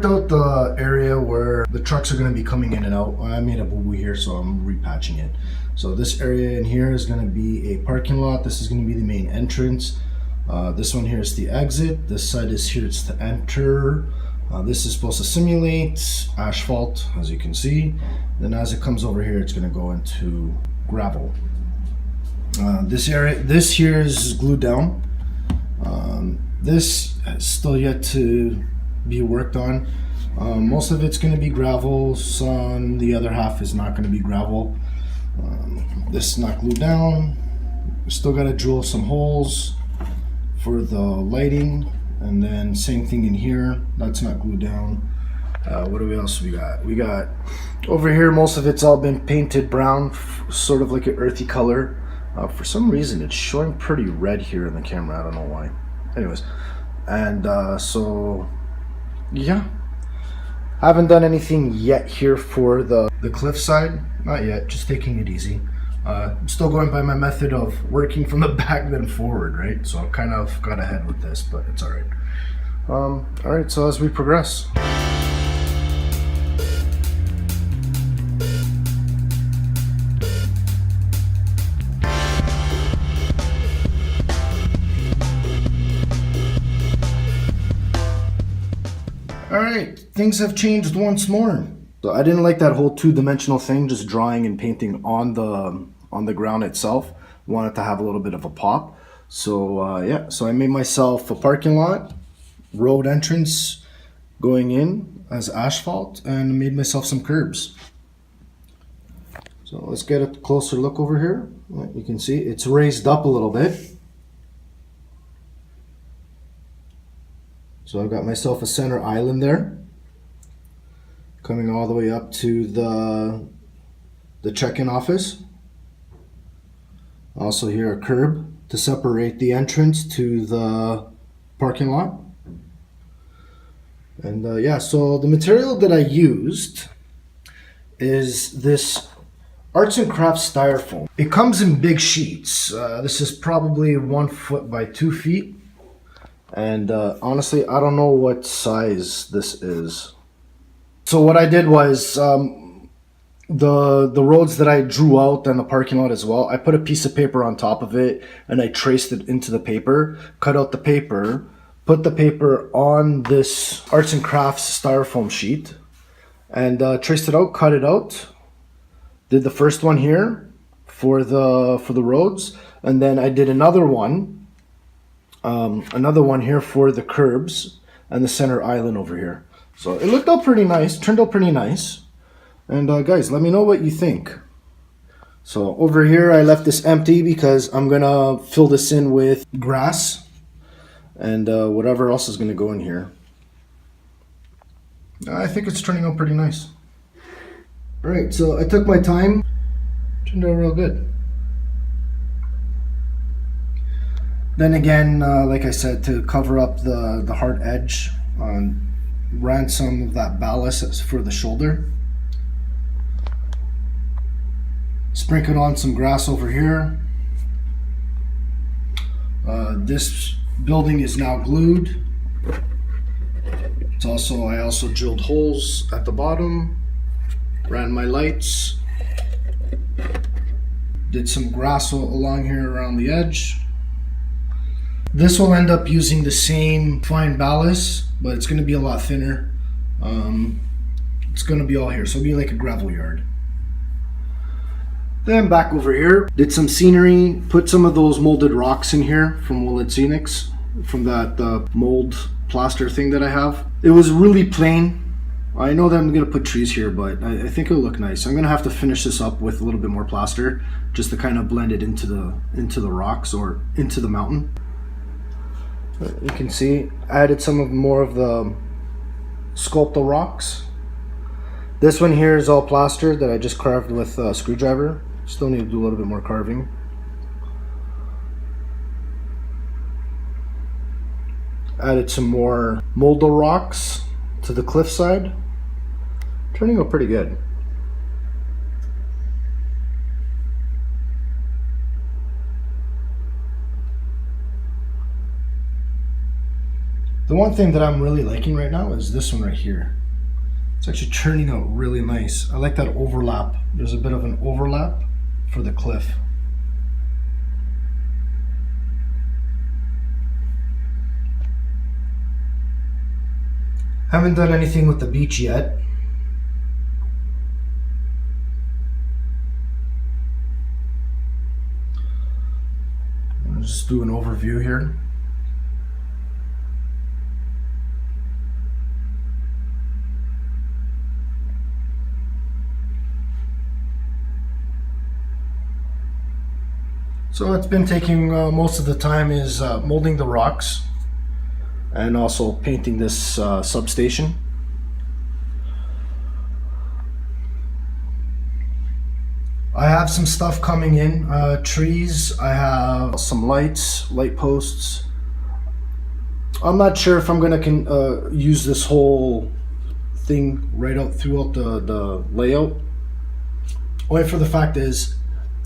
marked out the area where the trucks are going to be coming in and out. I made a boo-boo here, so I'm repatching it. So this area in here is going to be a parking lot. This is going to be the main entrance. This one here is the exit. This side is here, it's to enter. This is supposed to simulate asphalt, as you can see. Then as it comes over here, it's going to go into gravel. This here is glued down. This is still yet to be worked on. Most of it's going to be gravel. Some, the other half is not going to be gravel. This is not glued down. Still got to drill some holes for the lighting, and then same thing in here. That's not glued down. What else we got? We got over here, most of it's all been painted brown, sort of like an earthy color. For some reason it's showing pretty red here in the camera. I don't know why. Anyways, and so yeah, haven't done anything yet here for the cliff side. Not yet, just taking it easy. I'm still going by my method of working from the back then forward, right? So I kind of got ahead with this, but it's all right. All right, so as we progress. All right, things have changed once more. So I didn't like that whole two-dimensional thing, just drawing and painting on the ground itself. Wanted to have a little bit of a pop. So yeah, so I made myself a parking lot, road entrance going in as asphalt, and made myself some curbs. So let's get a closer look over here. You can see it's raised up a little bit. So I've got myself a center island there, coming all the way up to the check-in office. Also here a curb to separate the entrance to the parking lot. And yeah, so the material that I used is this Arts and Crafts styrofoam. It comes in big sheets. This is probably 1 foot by 2 feet. And honestly, I don't know what size this is. So what I did was the roads that I drew out and the parking lot as well, I put a piece of paper on top of it and I traced it into the paper, cut out the paper, put the paper on this Arts and Crafts styrofoam sheet, and traced it out, cut it out. Did the first one here for the roads, and then I did another one here for the curbs and the center island over here. So it looked out pretty nice, turned out pretty nice. And guys, let me know what you think. So over here I left this empty because I'm gonna fill this in with grass and whatever else is gonna go in here. I think it's turning out pretty nice. All right, so I took my time, turned out real good. Then again, like I said, to cover up the hard edge, ran some of that ballast for the shoulder. Sprinkled on some grass over here. This building is now glued. I also drilled holes at the bottom, ran my lights, did some grass along here around the edge. This will end up using the same fine ballast, but it's going to be a lot thinner. It's going to be all here, so it'll be like a gravel yard. Then back over here, did some scenery, put some of those molded rocks in here from Willett Scenics, from that mold plaster thing that I have. It was really plain. I know that I'm going to put trees here, but I think it'll look nice. I'm going to have to finish this up with a little bit more plaster, just to kind of blend it into the rocks or into the mountain. You can see, I added some more of the sculpted rocks. This one here is all plaster that I just carved with a screwdriver. Still need to do a little bit more carving. Added some more molded rocks to the cliff side. Turning out pretty good. The one thing that I'm really liking right now is this one right here. It's actually churning out really nice. I like that overlap. There's a bit of an overlap for the cliff. Haven't done anything with the beach yet. I'll just do an overview here. So it's been taking most of the time is molding the rocks and also painting this substation. I have some stuff coming in, trees, I have some lights, light posts. I'm not sure if I'm gonna use this whole thing right out throughout the layout. Only for the fact is,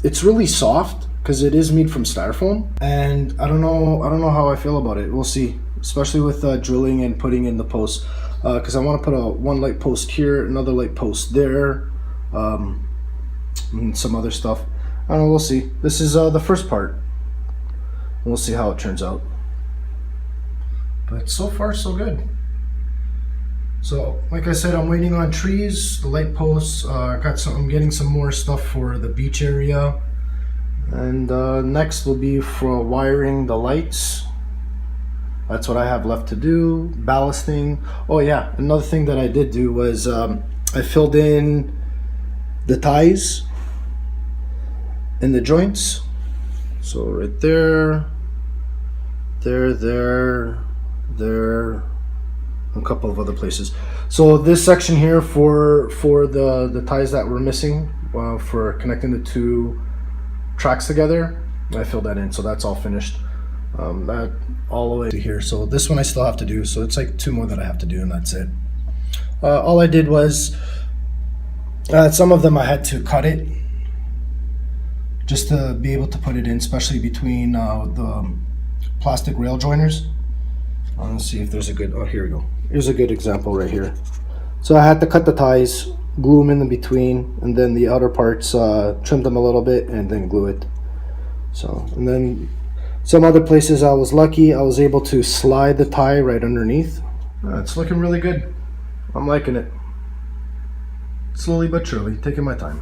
it's really soft because it is made from styrofoam, and I don't know how I feel about it. We'll see, especially with drilling and putting in the posts, because I want to put one light post here, another light post there, and some other stuff. I don't know, we'll see. This is the first part. We'll see how it turns out. But so far, so good. So, like I said, I'm waiting on trees, the light posts. I'm getting some more stuff for the beach area, and next will be for wiring the lights. That's what I have left to do. Ballasting. Oh yeah, another thing that I did do was I filled in the ties in the joints. So right there, there, a couple of other places. So this section here for the ties that were missing for connecting the two tracks together, I filled that in, so that's all finished. That all the way to here. So this one I still have to do, so it's like 2 more that I have to do, and that's it. All I did was some of them I had to cut it just to be able to put it in, especially between the plastic rail joiners. Let's see if there's a good, oh, here we go. Here's a good example right here. So I had to cut the ties, glue them in between, and then the outer parts, trim them a little bit, and then glue it. So, and then some other places I was lucky, I was able to slide the tie right underneath. It's looking really good. I'm liking it. Slowly but surely, taking my time.